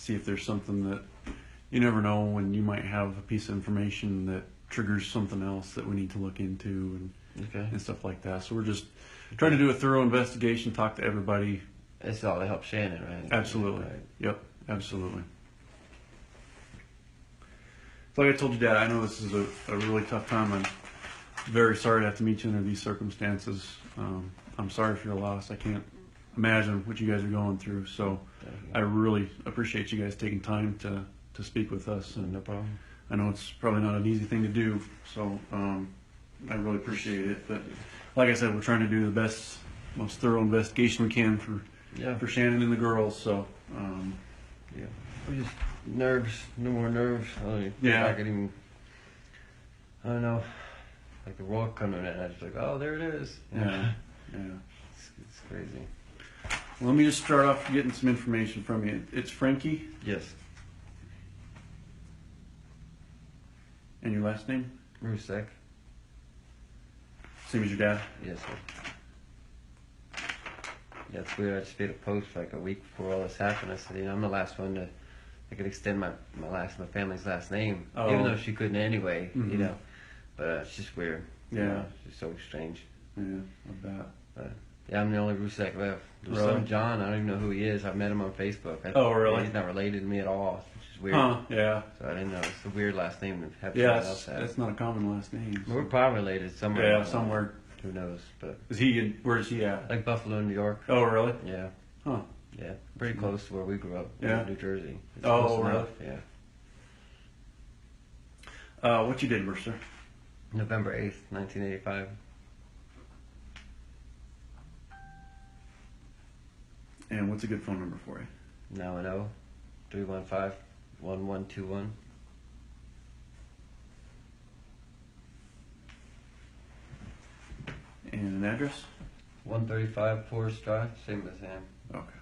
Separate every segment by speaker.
Speaker 1: see if there's something that you never know when you might have a piece of information that triggers something else that we need to look into and stuff like that. So we're just trying to do a thorough investigation, talk to everybody.
Speaker 2: It's all to help Shannon, right?
Speaker 1: Absolutely.
Speaker 2: Right.
Speaker 1: Yep, absolutely. So like I told you, Dad, I know this is a really tough time. I'm very sorry to have to meet you under these circumstances. I'm sorry for your loss. I can't imagine what you guys are going through. So I really appreciate you guys taking time to speak with us. And
Speaker 2: no problem.
Speaker 1: I know it's probably not an easy thing to do. So I really appreciate it. But like I said, we're trying to do the best, most thorough investigation we can for Shannon and the girls. So
Speaker 2: we just nerves, no more nerves. I don't know, like the world coming in, I was like, oh, there it is.
Speaker 1: Yeah.
Speaker 2: It's crazy.
Speaker 1: Well, let me just start off getting some information from you. It's Frankie.
Speaker 2: Yes.
Speaker 1: And your last name?
Speaker 2: Rzucek.
Speaker 1: Same as your dad?
Speaker 2: Yes, sir. Yeah, it's weird. I just made a post like a week before all this happened. I said, I'm the last one to. I could extend my family's last name, even though she couldn't anyway. But it's just weird.
Speaker 1: Yeah,
Speaker 2: it's just so strange.
Speaker 1: Yeah, I bet.
Speaker 2: But I'm the only Rzucek left. There's some John. I don't even know who he is. I met him on Facebook.
Speaker 1: Really?
Speaker 2: He's not related to me at all, which is weird.
Speaker 1: Huh? Yeah.
Speaker 2: So I didn't know. It's a weird last name to have
Speaker 1: Yeah,
Speaker 2: someone else have.
Speaker 1: that's not a common last name.
Speaker 2: So. We're probably related somewhere.
Speaker 1: Yeah, somewhere.
Speaker 2: Who knows? But
Speaker 1: Where is he at?
Speaker 2: Like Buffalo, New York.
Speaker 1: Oh, really?
Speaker 2: Yeah.
Speaker 1: Huh.
Speaker 2: Yeah, pretty close to where we grew up.
Speaker 1: Yeah.
Speaker 2: New Jersey. It's
Speaker 1: really?
Speaker 2: enough. Yeah.
Speaker 1: What's your date of birth, sir?
Speaker 2: November 8th, 1985.
Speaker 1: And what's a good phone number for you?
Speaker 2: 910-315-1121.
Speaker 1: And an address?
Speaker 2: 135 Forest Drive, same as him.
Speaker 1: Okay.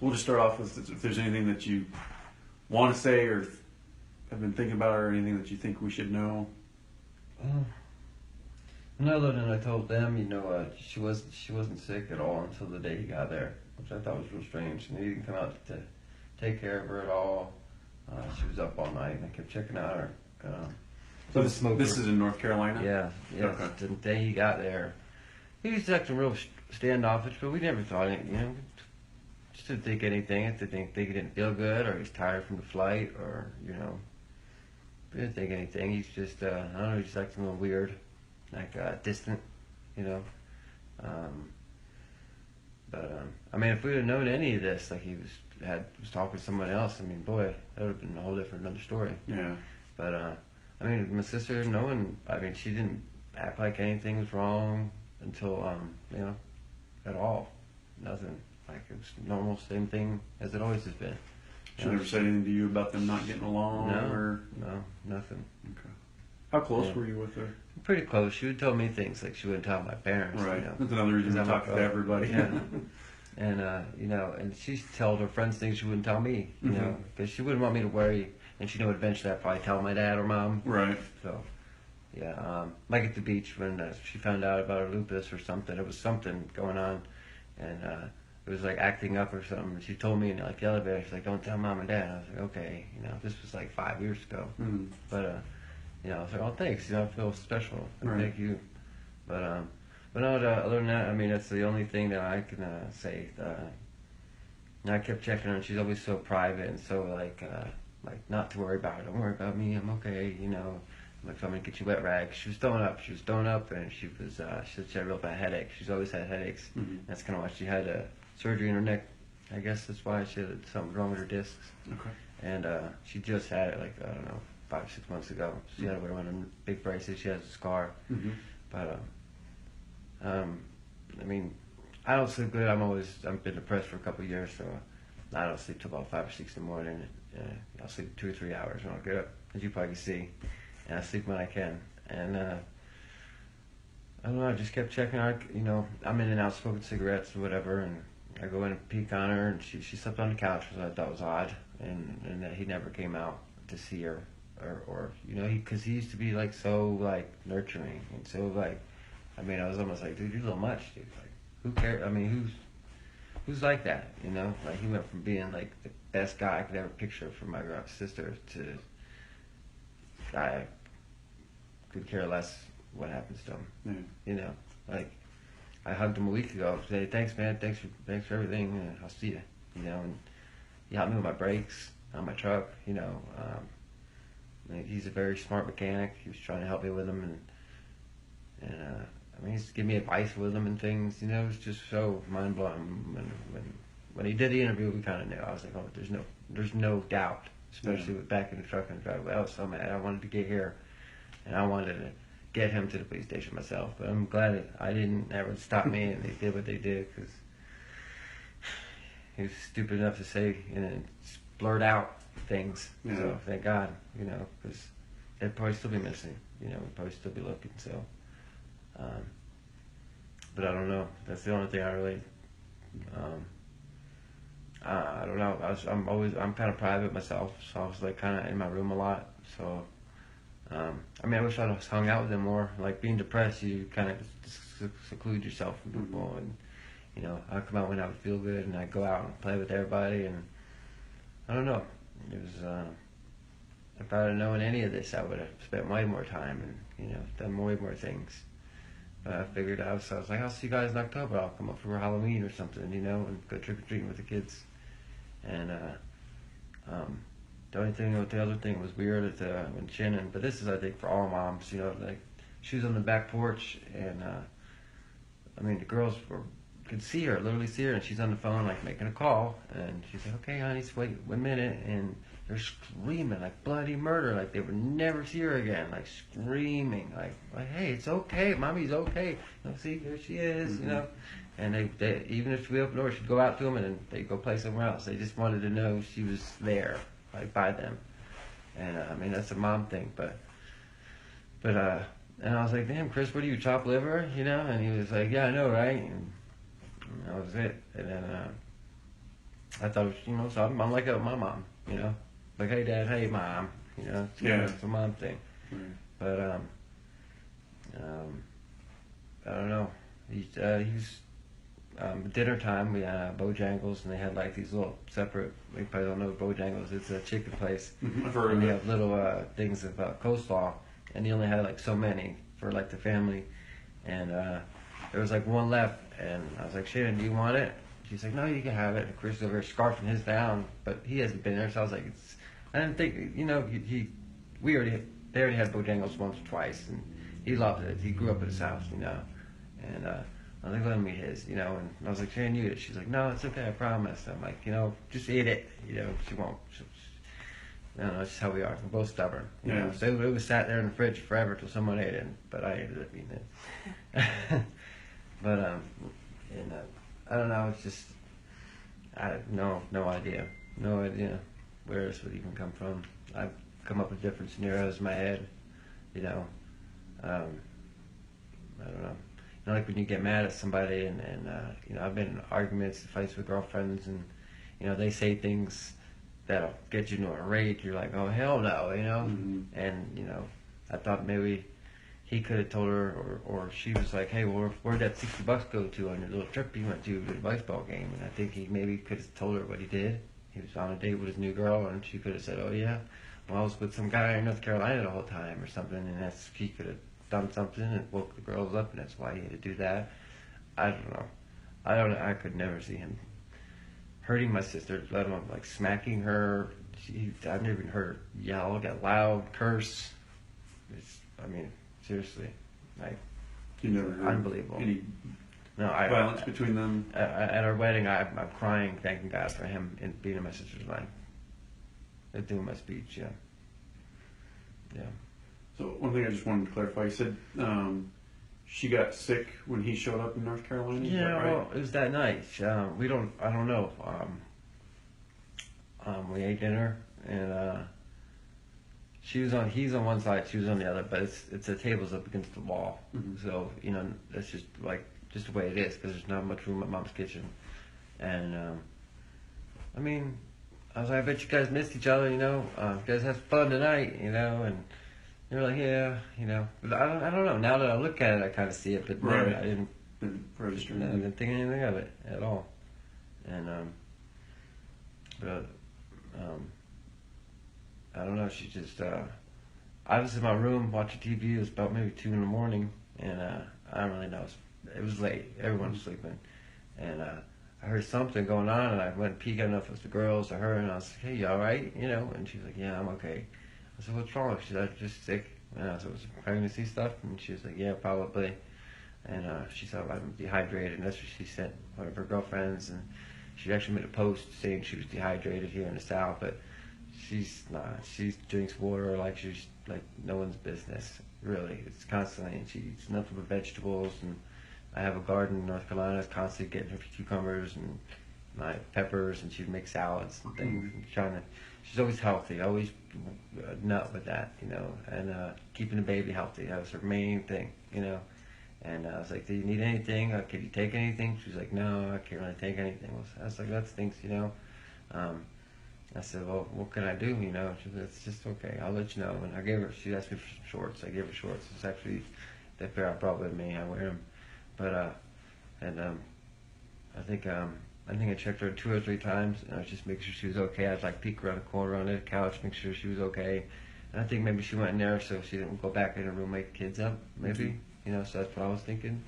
Speaker 1: We'll just start off with if there's anything that you want to say or have been thinking about or anything that you think we should know.
Speaker 2: Other than I told them, she wasn't sick at all until the day he got there, which I thought was real strange. And he didn't come out to take care of her at all. She was up all night, and I kept checking out her.
Speaker 1: So this is in North Carolina?
Speaker 2: Yeah. Okay. The day he got there, he was acting real standoffish, but we never thought anything, just didn't think anything. I didn't think he didn't feel good, or he's tired from the flight, or, we didn't think anything. He's just, I don't know, he's acting a little weird, like distant, I mean, if we'd have known any of this, like he was talking to someone else, I mean, boy, that would have been a whole different another story.
Speaker 1: Yeah.
Speaker 2: But, I mean, my sister, she didn't act like anything was wrong until, at all. Nothing. Like, it was normal, same thing as it always has been.
Speaker 1: She never said anything to you about them not getting along?
Speaker 2: No, nothing.
Speaker 1: Okay. How close were you with her?
Speaker 2: Pretty close. She would tell me things like she wouldn't tell my parents.
Speaker 1: Right. That's another reason to talk to everybody.
Speaker 2: Yeah. And, and she told her friends things she wouldn't tell me, because she wouldn't want me to worry. And she knew eventually I'd probably tell my dad or mom.
Speaker 1: Right.
Speaker 2: So, like at the beach when she found out about her lupus or something. It was something going on. And it was like acting up or something. She told me in like the elevator, she's like, don't tell mom and dad. I was like, okay, this was like 5 years ago.
Speaker 1: Mm-hmm.
Speaker 2: But, I was like, oh, thanks, I feel special.
Speaker 1: Right.
Speaker 2: Thank you. But no, other than that, I mean, that's the only thing that I can say. I kept checking her, and she's always so private and so like not to worry about her. Don't worry about me, I'm okay, I'm like, I'm gonna get you wet rags. She was throwing up, and she said she had a real bad headache. She's always had headaches.
Speaker 1: Mm-hmm.
Speaker 2: That's kind of why she had surgery in her neck. I guess that's why she had something wrong with her discs.
Speaker 1: Okay.
Speaker 2: And she just had it, like, I don't know, 5 or 6 months ago. She had to wear one of them big braces. She has a scar.
Speaker 1: Mm-hmm.
Speaker 2: But, I mean, I don't sleep good. I've been depressed for a couple of years, so I don't sleep till about 5 or 6 in the morning. I'll sleep 2 or 3 hours when I get up, as you probably can see. And I sleep when I can. And, I don't know, I just kept checking her. I'm in and out smoking cigarettes or whatever, and I go in and peek on her, and she slept on the couch, which I thought was odd. And that he never came out to see her. Or because he used to be, like, so, like, nurturing and so, like, I mean, I was almost like, dude, you're a little much, dude. Like, who cares? I mean, who's like that, you know? Like, he went from being like the best guy I could ever picture for my sister to I could care less what happens to him.
Speaker 1: Yeah.
Speaker 2: You know, like I hugged him a week ago. Say, thanks, man. Thanks for everything. I'll see you. You know, and he helped me with my brakes on my truck. You know, like, he's a very smart mechanic. He was trying to help me with them, and I mean, he's giving me advice with them and things. You know, it was just so mind blowing. When he did the interview, we kind of knew. I was like, oh, there's no doubt. Especially with back in the truck and the driveway. I was so mad. I wanted to get here, and I wanted to get him to the police station myself. But I'm glad that I didn't ever stop me, and they did what they did, because he was stupid enough to say and blurt out things.
Speaker 1: Yeah.
Speaker 2: So thank God, you know, because they'd probably still be missing. You know, we'd probably still be looking. So, but I don't know. That's the only thing I really. I don't know. I'm kind of private myself, so I was like kind of in my room a lot. So, I mean, I wish I'd hung out with them more. Like, being depressed, you kind of seclude yourself from people, and you know, I come out when I would feel good, and I go out and play with everybody, and I don't know. It was if I had known any of this, I would have spent way more time and, you know, done way more things. But I figured out, so I was like, I'll see you guys in October. I'll come up for Halloween or something, you know, and go trick or treating with the kids. And the only thing, the other thing was weird at when Shanann, but this is, I think, for all moms, you know, like, she was on the back porch, and I mean, the girls could see her, literally see her, and she's on the phone, like, making a call, and she's like, okay, honey, just wait 1 minute, and they're screaming, like, bloody murder, like they would never see her again, like, screaming, like, hey, it's okay, mommy's okay, you know, see, here she is, you know. And they even if we opened the door, she'd go out to them, and then they'd go play somewhere else. They just wanted to know she was there, like, by them. And I mean, that's a mom thing, but and I was like, damn, Chris, what are you, chopped liver, you know? And he was like, yeah, I know, right? And that was it. And then I thought, you know, so I'm like my mom, you know, like, hey, Dad, hey, Mom, you know, it's a mom thing.
Speaker 1: Right.
Speaker 2: But I don't know. He's dinner time. We had Bojangles, and they had like these little separate. You probably don't know Bojangles. It's a chicken place.
Speaker 1: I've heard of
Speaker 2: and they
Speaker 1: it.
Speaker 2: have little things of coleslaw, and he only had like so many for like the family. And there was like one left, and I was like, Shanann, do you want it? She's like, no, you can have it. And Chris is over here scarfing his down, but he hasn't been there, so I was like, I didn't think, you know, they already had Bojangles once or twice, and he loved it. He grew up at his house, you know, and I was like, let him eat his, you know, and I was like, Shanann, you eat it. She's like, no, it's okay, I promise. I'm like, you know, just eat it, you know. She won't. I don't know, it's just how we are. We're both stubborn, you know. So it was sat there in the fridge forever till someone ate it, but I ended up eating it. But I don't know. It's just I have no idea where this would even come from. I've come up with different scenarios in my head, you know. I don't know. You know, like when you get mad at somebody, and you know, I've been in arguments, fights with girlfriends, and you know, they say things that'll get you into a rage. You're like, oh, hell no, you know. And you know, I thought maybe he could have told her, or she was like, hey, well, where'd that $60 go to on your little trip you went to the baseball game? And I think he maybe could have told her what he did. He was on a date with his new girl, and she could have said, oh yeah, well, I was with some guy in North Carolina the whole time or something, and he could have done something and woke the girls up, and that's why he had to do that. I don't know. I could never see him hurting my sister, let alone like smacking her. I've never even heard her yell, get loud, curse. I mean, seriously, like,
Speaker 1: You never heard
Speaker 2: unbelievable.
Speaker 1: any
Speaker 2: No,
Speaker 1: violence between them?
Speaker 2: At our wedding, I'm crying, thanking God for him being in my sister's life. They're doing my speech, yeah. Yeah.
Speaker 1: So one thing I just wanted to clarify, you said she got sick when he showed up in North Carolina? Is that right?
Speaker 2: Well, it was that night. I don't know. We ate dinner, and he's on one side, she was on the other, but it's the table's up against the wall. So, you know, that's just the way it is, because there's not much room at Mom's kitchen. And, I mean, I was like, I bet you guys missed each other, you know. You guys have fun tonight, you know, and They were like, yeah, But I don't know. Now that I look at it, I kind of see it, but
Speaker 1: Right.
Speaker 2: then I didn't.
Speaker 1: Register.
Speaker 2: No, I didn't think anything of it at all. And but I don't know. She just I was in my room watching TV. It was about maybe 2 a.m, and I don't really know. It was late. Everyone was sleeping, and I heard something going on, and I went and peeked. I don't know if it was the girls or her, and I was like, "Hey, you all right?" And she's like, "Yeah, I'm okay." I said, "What's wrong?" She said, "I'm just sick." And I said, "Was it pregnancy stuff?" And she was like, "Yeah, probably." And she said, "I'm dehydrated," and that's what she sent one of her girlfriends, and she actually made a post saying she was dehydrated here in the South, but she's not. She drinks water like she's like no one's business, really. It's constantly, and she eats nothing but vegetables, and I have a garden in North Carolina. It's constantly getting her cucumbers and my peppers, and she'd make salads and things. And she's always healthy, always nut with that, and keeping the baby healthy. That was her main thing. And I was like, "Do you need anything? Can you take anything?" She was like, "No, I can't really take anything." I was like, "That stinks. I said, "Well, what can I do?" She said, "It's just okay. I'll let you know." And she asked me for some shorts. I gave her shorts. It's actually the pair I brought with me. I wear them. But, I think I checked her 2 or 3 times, and I was just making sure she was okay. I'd like peek around the corner on the couch, make sure she was okay. And I think maybe she went in there so she didn't go back in her room, wake the kids up, maybe. So that's what I was thinking.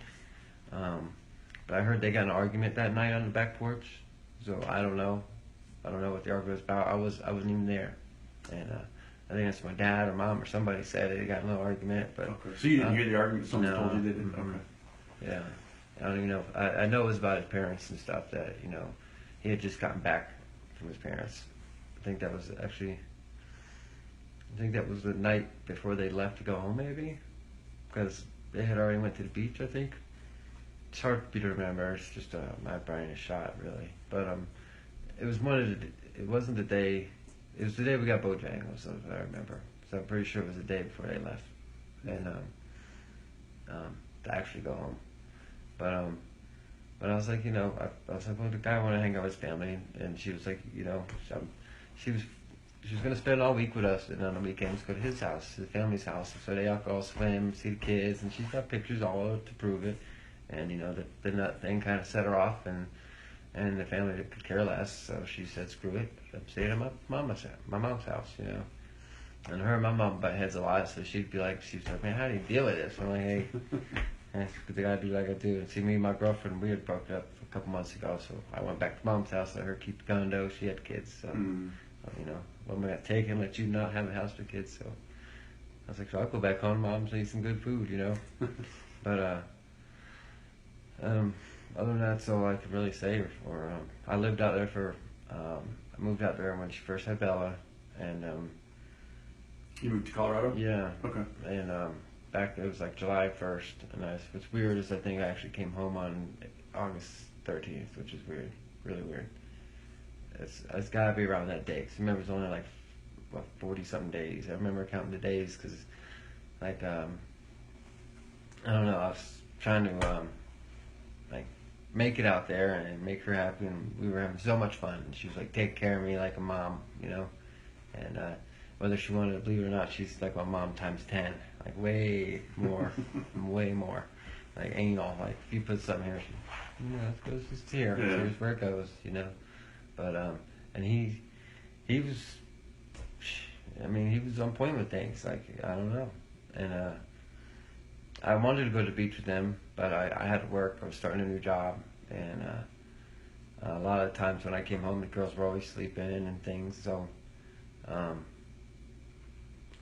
Speaker 2: But I heard they got an argument that night on the back porch. So I don't know. I don't know what the argument was about. I wasn't even there. And I think it's my dad or mom or somebody said they got in a little argument. But
Speaker 1: Okay. So you didn't hear the argument? Someone
Speaker 2: no.
Speaker 1: told you they did?
Speaker 2: Mm-hmm.
Speaker 1: Okay.
Speaker 2: Yeah. I don't even know. I know it was about his parents and stuff that, he had just gotten back from his parents. I think that was the night before they left to go home, maybe. Because they had already went to the beach, I think. It's hard for me to remember. It's just my brain is shot, really. But it was it wasn't the day. It was the day we got Bojangles, if I remember. So I'm pretty sure it was the day before they left, and to actually go home. But I was like, I was like, well, the guy wanted to hang out with his family, and she was like, she was gonna spend all week with us, and on the weekends go to his house, his family's house, so they all swim, see the kids, and she's got pictures all to prove it, and the nut thing kind of set her off, and the family could care less, so she said, screw it, I'm staying at my mom's house, and her and my mom butt heads a lot, so she's like, man, how do you deal with this? I'm like, hey. They gotta do like I do. And see, me and my girlfriend, we had broken up a couple months ago, so I went back to mom's house, let her keep the condo. She had kids, so what am I gonna take and let you not have a house for kids? So I was like, so I'll go back home, mom's and eat some good food, But other than that, that's all I could really say. Or I lived out there I moved out there when she first had Bella, and
Speaker 1: You moved to Colorado?
Speaker 2: yeah,
Speaker 1: Okay.
Speaker 2: and back it was like July 1st, and what's weird is I think I actually came home on August 13th, which is weird, really weird. It's got to be around that day. 'Cause remember, it's only like 40-something days. I remember counting the days because, like, I don't know. I was trying to like make it out there and make her happy, and we were having so much fun. And she was like, take care of me like a mom, and whether she wanted to believe it or not, she's like my mom times 10, like way more, way more, like anal. Like if you put something here, it goes just here.
Speaker 1: Yeah.
Speaker 2: Here's where it goes, But and he was, he was on point with things. Like I don't know, and I wanted to go to the beach with them, but I had to work. I was starting a new job, and a lot of times when I came home, the girls were always sleeping and things. So.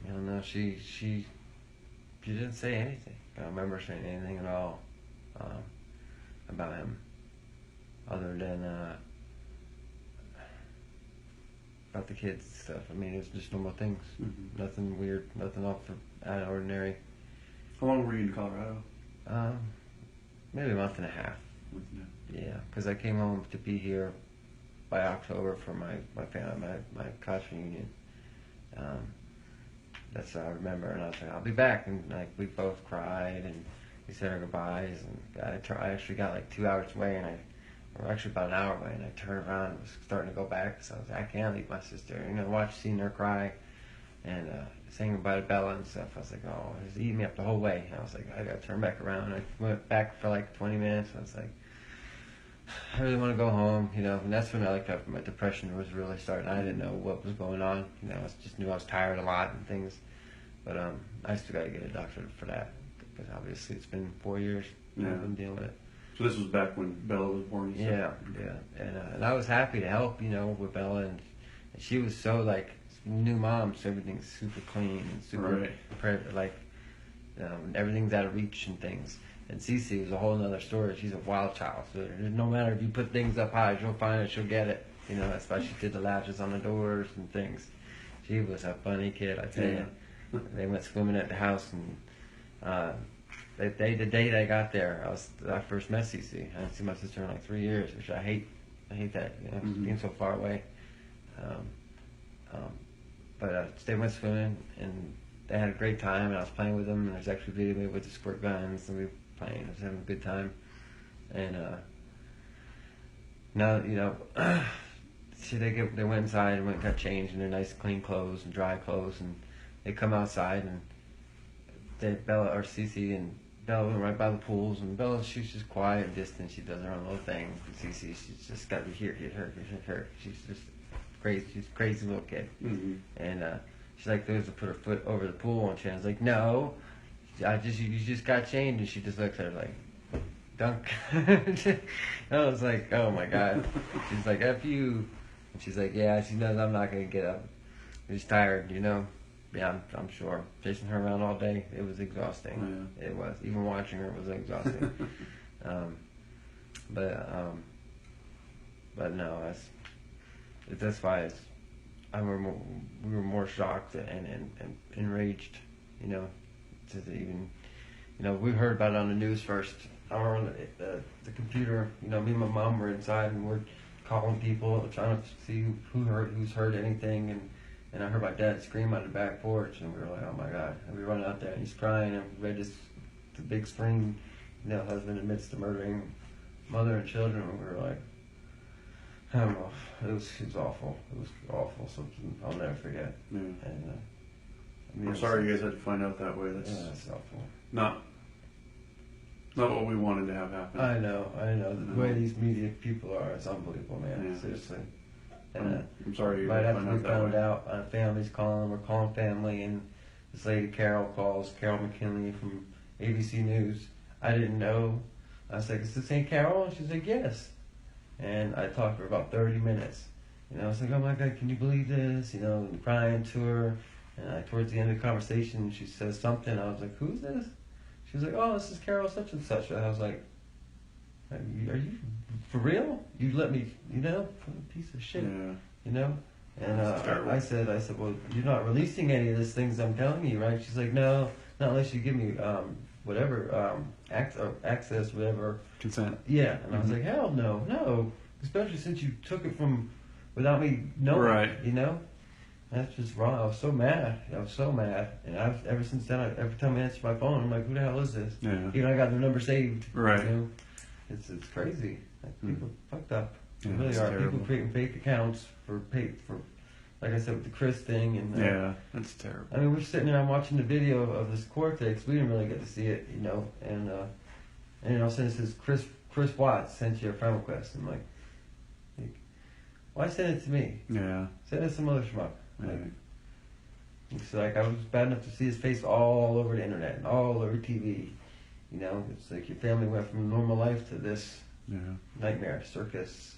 Speaker 2: No, she didn't say anything. I don't remember saying anything at all about him, other than about the kids and stuff. It was just normal things.
Speaker 1: Mm-hmm.
Speaker 2: Nothing weird, nothing out of ordinary.
Speaker 1: How long were you in Colorado?
Speaker 2: Maybe a month and a half. Yeah, because I came home to be here by October for my family, my college reunion. That's what I remember, and I was like, I'll be back, and like we both cried, and we said our goodbyes, and I actually got like 2 hours away, or actually about an hour away, and I turned around and was starting to go back, so I was like, I can't leave my sister, seeing her cry, and saying goodbye to Bella and stuff. I was like, oh, he's eating me up the whole way. I was like, I gotta turn back around. I went back for like 20 minutes. I was like, I really want to go home, you know. And that's when my depression was really starting. I didn't know what was going on, you know. I just knew I was tired a lot and things. But I still gotta get a doctor for that because obviously it's been 4 years.
Speaker 1: Yeah.
Speaker 2: I've been dealing with it.
Speaker 1: So this was back when Bella was born. You said?
Speaker 2: Yeah. And I was happy to help, you know, with Bella, and she was so like new mom, so everything's super clean and super everything's out of reach and things. And Cece was a whole nother story. She's a wild child. So no matter if you put things up high, she'll find it, she'll get it. You know, that's why she did the latches on the doors and things. She was a funny kid, I tell you. They went swimming at the house, and the day I got there, I first met Cece. I didn't see my sister in like 3 years, which I hate that, you know, being so far away. But they went swimming, and they had a great time, and I was playing with them, and there's actually a video of me with the squirt guns, and we were playing. I was having a good time. And now, you know, they went inside and got changed in their nice clean clothes and dry clothes, and they come outside, and Bella or Cece and Bella went right by the pools, and Bella, she's just quiet and distant. She does her own little thing. And Cece, she's just got to hear her. She's just crazy. She's a crazy little kid.
Speaker 1: Mm-hmm.
Speaker 2: And she's like, goes to put her foot over the pool, and I was like, no, you just got changed. And she just looks at her like, dunk. I was like, oh my God. She's like, F you. And she's like, yeah, she knows I'm not gonna get up. She's tired, you know. Yeah, I'm sure. Chasing her around all day, it was exhausting. Yeah. It was. Even watching her was exhausting. But no, that's why we were more shocked and enraged, you know, to even, you know, we heard about it on the news first. I remember the computer, you know, me and my mom were inside, and we're calling people, trying to see who's heard anything, and I heard my dad scream on the back porch, and we were like, oh my God. And we run out there, and he's crying, and we read the big screen, you know, husband admits to murdering mother and children, and we were like, I don't know, it was awful. It was awful, something I'll never forget. Yeah. And,
Speaker 1: I'm sorry you guys had to find out that way. That's
Speaker 2: awful.
Speaker 1: Not what we wanted to have happen.
Speaker 2: I know. The way these media people are, it's unbelievable, man. Yeah. Seriously. And
Speaker 1: I'm sorry you
Speaker 2: right
Speaker 1: had to
Speaker 2: after
Speaker 1: find
Speaker 2: we
Speaker 1: out
Speaker 2: found
Speaker 1: that way.
Speaker 2: out, family's calling. We're calling family, and this lady Carol calls, Carol McKinley from ABC News. I didn't know. I was like, is this Aunt Carol? And she's like, yes. And I talked for about 30 minutes. You know, I was like, oh my God, can you believe this? You know, and crying to her. And towards the end of the conversation, she says something. I was like, who's this? She was like, oh, this is Carol such and such. And I was like, are you for real? You let me, you know, piece of shit, you know? And I said, well, you're not releasing any of these things I'm telling you, right? She's like, no, not unless you give me access, whatever.
Speaker 1: Consent.
Speaker 2: Yeah. And I was like, hell no. Especially since you took it from without me knowing,
Speaker 1: right.
Speaker 2: You know? That's just wrong. I was so mad. And ever since then, every time I answer my phone, I'm like, who the hell is this?
Speaker 1: Yeah.
Speaker 2: Even I got their number saved.
Speaker 1: Right.
Speaker 2: You know? It's crazy. Like, people fucked up. They
Speaker 1: Yeah,
Speaker 2: really are.
Speaker 1: terrible.
Speaker 2: People creating fake accounts for like I said, with the Chris thing. And
Speaker 1: yeah, that's terrible.
Speaker 2: I mean, we're sitting there, I'm watching the video of this Cortex. We didn't really get to see it, you know. And you know, since this Chris Watts sent you a friend request, I'm like, why send it to me?
Speaker 1: Yeah.
Speaker 2: Send it to some other schmuck.
Speaker 1: Like,
Speaker 2: it's like I was bad enough to see his face all over the internet and all over TV. You know, it's like your family went from normal life to this nightmare circus.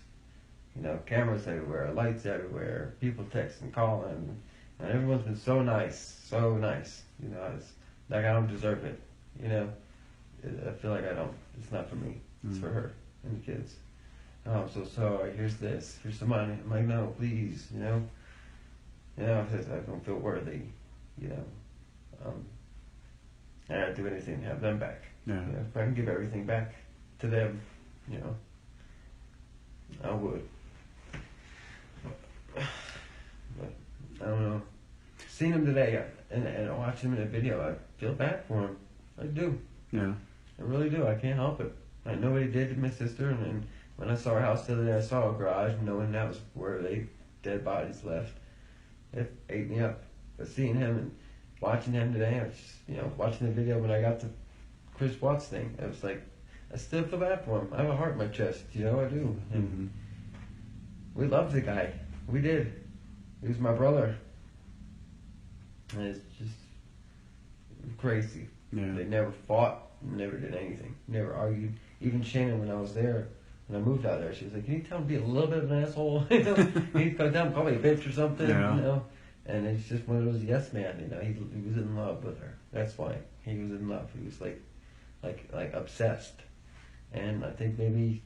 Speaker 2: You know, cameras everywhere, lights everywhere, people texting, calling, and everyone's been so nice. You know, it's like I don't deserve it. You know, I feel like I don't. It's not for me. It's for her and the kids. Oh, I'm so sorry. Here's this. Here's some money. I'm like, no, please. You know. You know, I don't feel worthy. You know, and I'd do anything to have them back.
Speaker 1: Yeah.
Speaker 2: You know, if I can give everything back to them, you know, I would. But I don't know. Seeing him today and watching him in the video, I feel bad for him. I do.
Speaker 1: Yeah.
Speaker 2: I really do. I can't help it. Like nobody did to my sister, and when I saw her house the other day, I saw a garage, knowing that was where they dead bodies left. It ate me up. But seeing him watching him today, I was just, watching the video when I got the Chris Watts thing. I was like, I still feel bad for him. I have a heart in my chest, I do. And we loved the guy. We did. He was my brother. And it's just crazy.
Speaker 1: Yeah.
Speaker 2: They never fought, never did anything, never argued. Even Shanann, when I was there, when I moved out there, she was like, "Can you tell him to be a little bit of an asshole? He'd come down, call me a bitch or something,
Speaker 1: Yeah.
Speaker 2: And it's just one of those yes man, He was in love with her. That's why he was in love. He was like obsessed. And I think maybe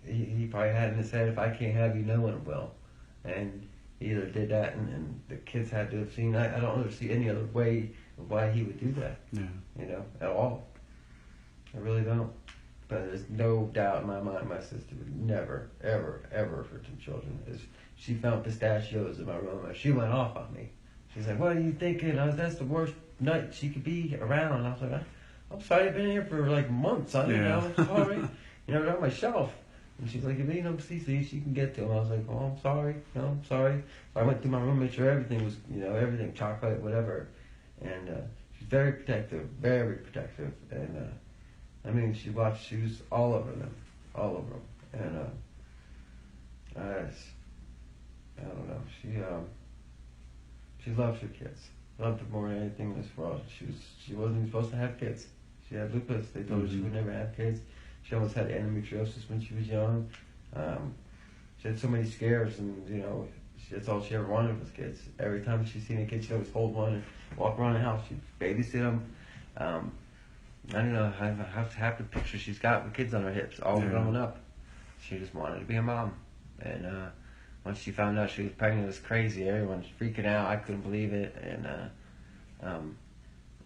Speaker 2: he probably had in his head, if I can't have you, no one will. And he either did that, and the kids had to have seen. I don't really see any other way of why he would do that.
Speaker 1: Yeah.
Speaker 2: At all. I really don't. But there's no doubt in my mind my sister would never, ever, ever hurt some children. She found pistachios in my room and she went off on me. She's like, "What are you thinking? That's the worst night she could be around." And I was like, "I'm sorry, I've been here for like months. I'm sorry. They're on my shelf." And she's like, "If you don't see, she can get to them." I was like, "Oh, I'm sorry. No, I'm sorry." So I went through my room, made sure everything was, everything, chocolate, whatever. And she's very protective, very protective. And she was all over them. And I don't know. She loves her kids. Loved them more than anything in this world. She wasn't even supposed to have kids. She had lupus. They told her she would never have kids. She almost had endometriosis when she was young. She had so many scares, and that's all she ever wanted was kids. Every time she seen a kid, she'd always hold one and walk around the house. She'd babysit them. I don't know half the picture she's got with kids on her hips, all growing up. She just wanted to be a mom. And once she found out she was pregnant, it was crazy. Everyone's freaking out. I couldn't believe it. And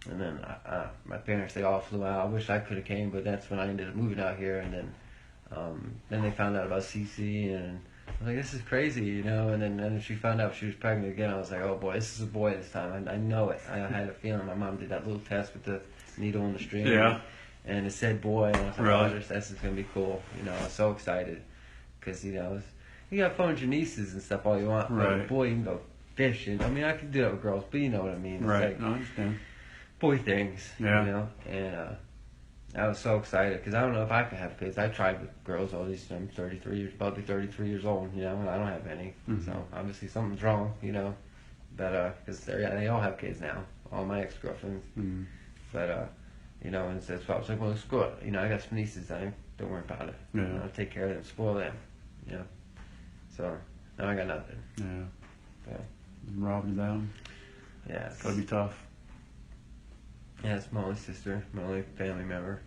Speaker 2: then my parents, they all flew out. I wish I could have came, but that's when I ended up moving out here. And then they found out about CC, and I was like, "This is crazy," And then she found out she was pregnant again. I was like, "Oh boy, this is a boy this time." I know it. I had a feeling. My mom did that little test with the needle in the string.
Speaker 1: Yeah.
Speaker 2: And it said boy, and I was like,
Speaker 1: Really?
Speaker 2: "Oh, this is gonna be cool." I was so excited because you got fun with your nieces and stuff all you want.
Speaker 1: Right.
Speaker 2: But boy, you can go fishing. I could do that with girls, but you know what I mean. It's
Speaker 1: Right.
Speaker 2: like
Speaker 1: No, I understand.
Speaker 2: boy things.
Speaker 1: Yeah.
Speaker 2: And I was so excited because I don't know if I could have kids. I tried with girls all these. I'm about to be 33 years old. And I don't have any. So obviously something's wrong. But because they all have kids now. All my ex-girlfriends. But and so I was like, well, screw it. I got some nieces. Don't worry about it.
Speaker 1: Yeah.
Speaker 2: I'll take care of them, spoil them. So now I got nothing.
Speaker 1: Yeah.
Speaker 2: So,
Speaker 1: Robbed them.
Speaker 2: yeah.
Speaker 1: It's gotta be tough.
Speaker 2: Yeah, it's my only sister, my only family member.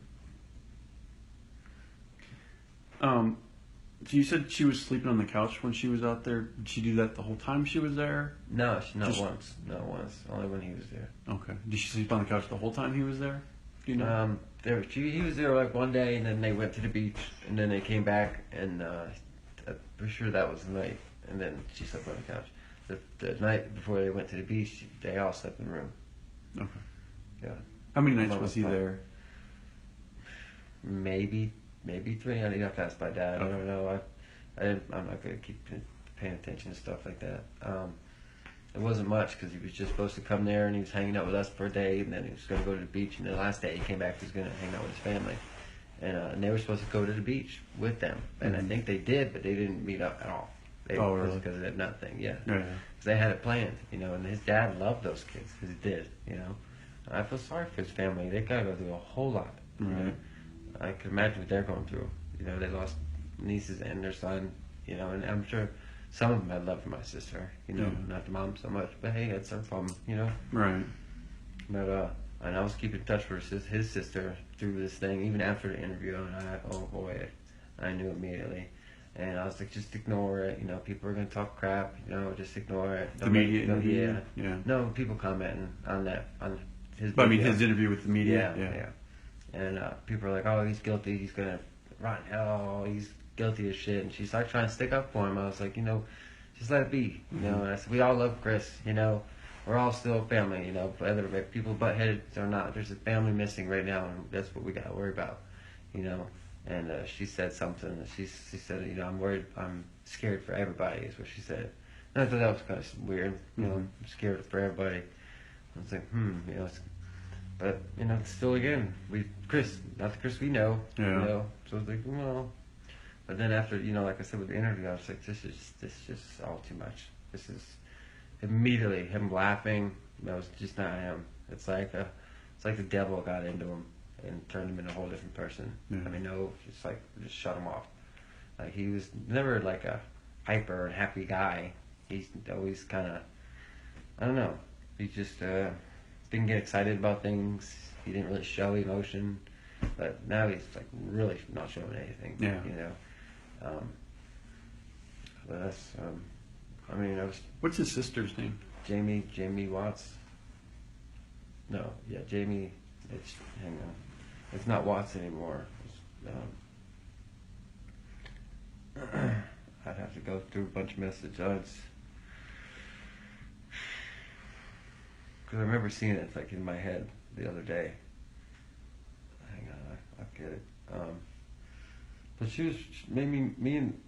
Speaker 1: So you said she was sleeping on the couch when she was out there. Did she do that the whole time she was there?
Speaker 2: No, not once. Not once. Only when he was there.
Speaker 1: Okay. Did she sleep on the couch the whole time he was there? Do you know?
Speaker 2: He was there like one day, and then they went to the beach, and then they came back, and I'm pretty sure that was the night, and then she slept on the couch. The night before they went to the beach, they all slept in the room.
Speaker 1: Okay.
Speaker 2: Yeah.
Speaker 1: How many nights was he there?
Speaker 2: Maybe 3. I'd have to ask my dad. I don't know. I'm not going to keep paying attention to stuff like that. It wasn't much because he was just supposed to come there and he was hanging out with us for a day, and then he was going to go to the beach. And the last day he came back, he was going to hang out with his family. And they were supposed to go to the beach with them. And I think they did, but they didn't meet up at all.
Speaker 1: Really?
Speaker 2: Because of that nut thing, yeah.
Speaker 1: Yeah.
Speaker 2: Because they had it planned, and his dad loved those kids because he did, I feel sorry for his family. They got to go through a whole lot.
Speaker 1: Right.
Speaker 2: I can imagine what they're going through. They lost nieces and their son, and I'm sure some of them had love for my sister, not the mom so much, but hey, that's their problem,
Speaker 1: Right.
Speaker 2: But, and I was keeping in touch with his sister through this thing, even after the interview, and oh boy, I knew immediately. And I was like, just ignore it, people are going to talk crap, just ignore it.
Speaker 1: The media? Yeah.
Speaker 2: No, people commenting on that, on his
Speaker 1: But
Speaker 2: video.
Speaker 1: his interview with the media?
Speaker 2: Yeah. And people are like, oh, he's guilty, he's going to rot in hell, he's guilty as shit. And she's like trying to stick up for him. I was like, just let it be, And I said, we all love Chris, we're all still family, whether people butt-headed or not. There's a family missing right now, and that's what we got to worry about, And she said something. She said, I'm worried, I'm scared for everybody, is what she said. And I thought that was kind of weird, I'm scared for everybody. I was like, but still again, Chris, not the Chris we know,
Speaker 1: Yeah.
Speaker 2: So I was like, well, but then after, like I said with the interview, I was like, this is just all too much. This is immediately him laughing. That was just not him. It's like the devil got into him and turned him into a whole different person.
Speaker 1: Yeah.
Speaker 2: I mean, no, just shut him off. Like he was never like a hyper and happy guy. He's always kind of, I don't know. He just didn't get excited about things. He didn't really show emotion. But now he's like really not showing anything.
Speaker 1: Yeah.
Speaker 2: But that's, I was
Speaker 1: What's his sister's name?
Speaker 2: Jamie Watts. No, yeah, Jamie. Hang on. It's not Watts anymore. I'd have to go through a bunch of messages. Because I remember seeing it like in my head the other day. Hang on, I'll get it. But she made me and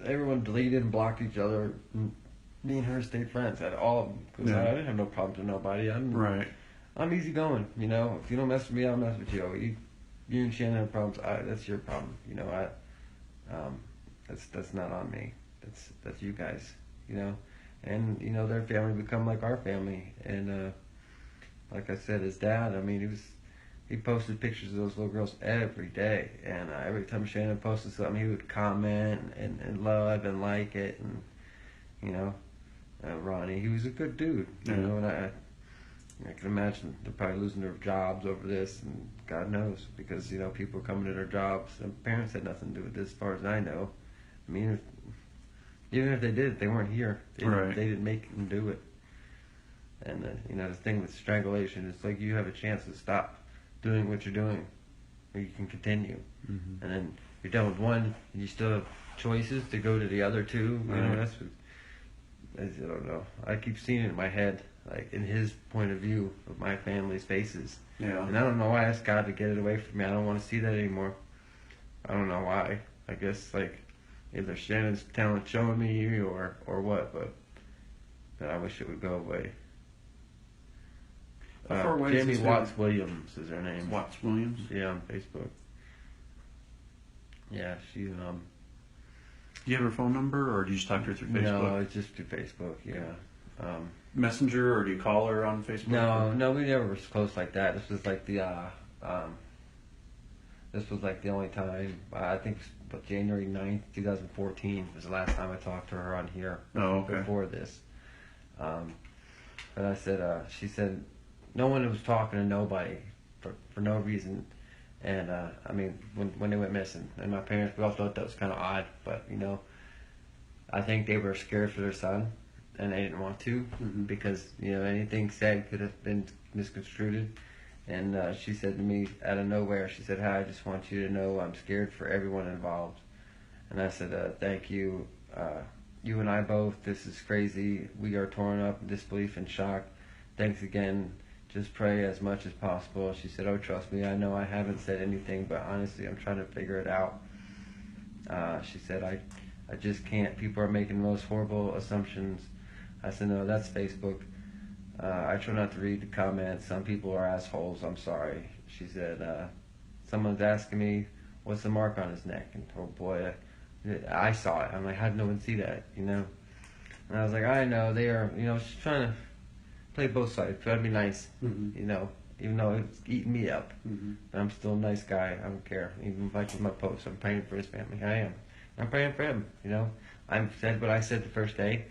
Speaker 2: everyone deleted and blocked each other. Me and her stayed friends at all because I didn't have no problems with nobody. I'm easy going. If you don't mess with me, I'll mess with you. You and Shannon have problems. That's your problem. That's not on me. That's you guys. And their family become like our family. And like I said, his dad. I mean, he posted pictures of those little girls every day. And every time Shannon posted something, he would comment and love and like it. And Ronnie, he was a good dude. And I can imagine they're probably losing their jobs over this, and God knows, because people are coming to their jobs. And parents had nothing to do with this, as far as I know. I mean, even if they did, they weren't here. They didn't make them do it. And the thing with strangulation, it's like you have a chance to stop doing what you're doing, or you can continue.
Speaker 1: Mm-hmm.
Speaker 2: And then you're done with one, and you still have choices to go to the other two. That's what. I don't know. I keep seeing it in my head, like in his point of view of my family's faces.
Speaker 1: Yeah.
Speaker 2: And I don't know why I asked God to get it away from me. I don't want to see that anymore. I don't know why. I guess like either Shannon's talent showing me or what, but I wish it would go away.
Speaker 1: How far away is
Speaker 2: Jamie
Speaker 1: this
Speaker 2: Watts Williams is her name.
Speaker 1: Watts Williams?
Speaker 2: Yeah, on Facebook. Yeah, she
Speaker 1: Do you have her phone number, or do you just talk to her through Facebook?
Speaker 2: No, it's just through Facebook. Yeah.
Speaker 1: Messenger, or do you call her on Facebook?
Speaker 2: No, we never was close like that. This was like the only time. I think January 9th, 2014 was the last time I talked to her on here.
Speaker 1: Oh, okay.
Speaker 2: Before this. But I said, she said, no one was talking to nobody for no reason. And I mean, when they went missing, and my parents, we all thought that was kind of odd, but I think they were scared for their son, and they didn't want to, because anything said could have been misconstrued. And she said to me out of nowhere, she said, "Hi, I just want you to know I'm scared for everyone involved." And I said, "Thank you, you and I both. This is crazy. We are torn up, disbelief and shock. Thanks again. Just pray as much as possible." She said, "Oh, trust me, I know I haven't said anything, but honestly, I'm trying to figure it out." She said, I just can't. People are making the most horrible assumptions. I said, "No, that's Facebook. I try not to read the comments. Some people are assholes. I'm sorry." She said, "Someone's asking me, what's the mark on his neck?" And oh boy, I saw it. I'm like, how did no one see that, And I was like, I know, they are, she's trying to play both sides, try to be nice, even though it's eating me up. But I'm still a nice guy. I don't care. Even if I do my post, I'm praying for his family. I am. I'm praying for him. I said what I said the first day.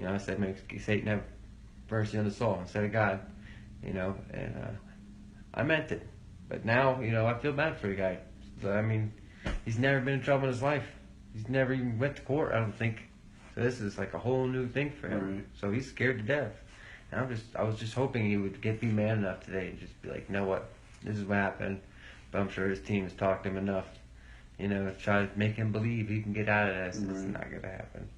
Speaker 2: I said, "May Satan have mercy on the soul instead of God." And I meant it. But now, I feel bad for the guy. So, I mean, he's never been in trouble in his life. He's never even went to court, I don't think. So this is like a whole new thing for him.
Speaker 1: Right.
Speaker 2: So he's scared to death. And I was just hoping he would be man enough today and just be like, "You know what? This is what happened." But I'm sure his team has talked to him enough, to try to make him believe he can get out of this. Right. It's not going to happen.